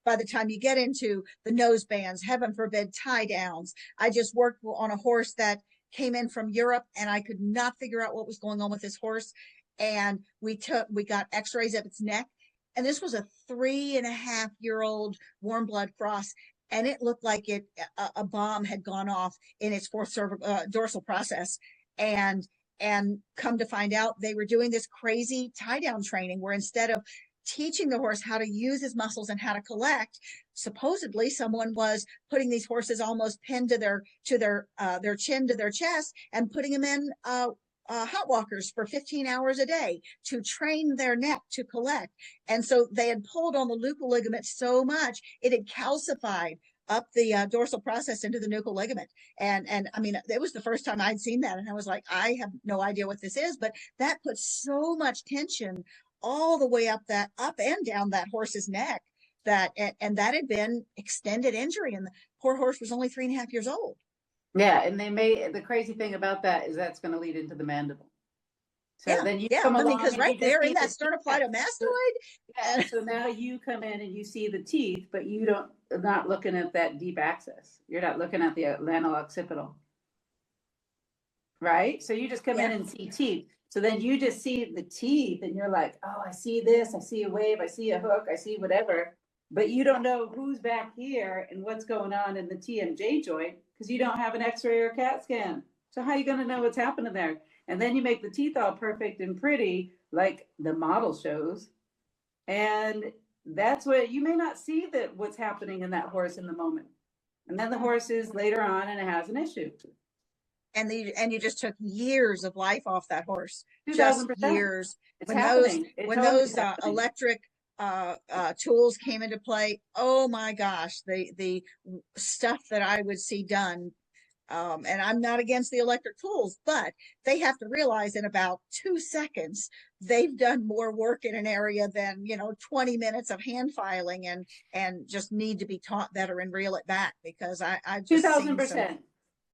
By the time you get into the nose bands, heaven forbid, tie downs. I just worked on a horse that came in from Europe, and I could not figure out what was going on with this horse. And we got x-rays of its neck. And this was a 3.5-year-old warm blood cross. And it looked like a bomb had gone off in its fourth dorsal process. And come to find out, they were doing this crazy tie down training where instead of teaching the horse how to use his muscles and how to collect, supposedly someone was putting these horses almost pinned to their chin to their chest and putting them in hot walkers for 15 hours a day to train their neck to collect. And so they had pulled on the nuchal ligament so much it had calcified up the dorsal process into the nuchal ligament. And I mean, it was the first time I'd seen that, and I was like, I have no idea what this is, but that puts so much tension all the way up and down that horse's neck, and that had been extended injury, and the poor horse was only 3.5 years old. Yeah, and the crazy thing about that is that's going to lead into the mandible. So yeah, then you come along, because right there in that sternocleidomastoid. Yeah, so now you come in and you see the teeth, but not looking at that deep axis. You're not looking at the lanno-occipital. Right? So you just come in and see teeth. So then you just see the teeth and you're like, oh, I see this, I see a wave, I see a hook, I see whatever. But you don't know who's back here and what's going on in the TMJ joint because you don't have an x-ray or CAT scan. So how are you going to know what's happening there? And then you make the teeth all perfect and pretty like the model shows. And that's what you may not see what's happening in that horse in the moment. And then the horse is later on and it has an issue. And you just took years of life off that horse. 2000%. Just years. It's happening. When those electric tools came into play, oh my gosh, the stuff that I would see done. And I'm not against the electric tools, but they have to realize in about 2 seconds, they've done more work in an area than, 20 minutes of hand filing, and just need to be taught better and reel it back, because I just 2000%.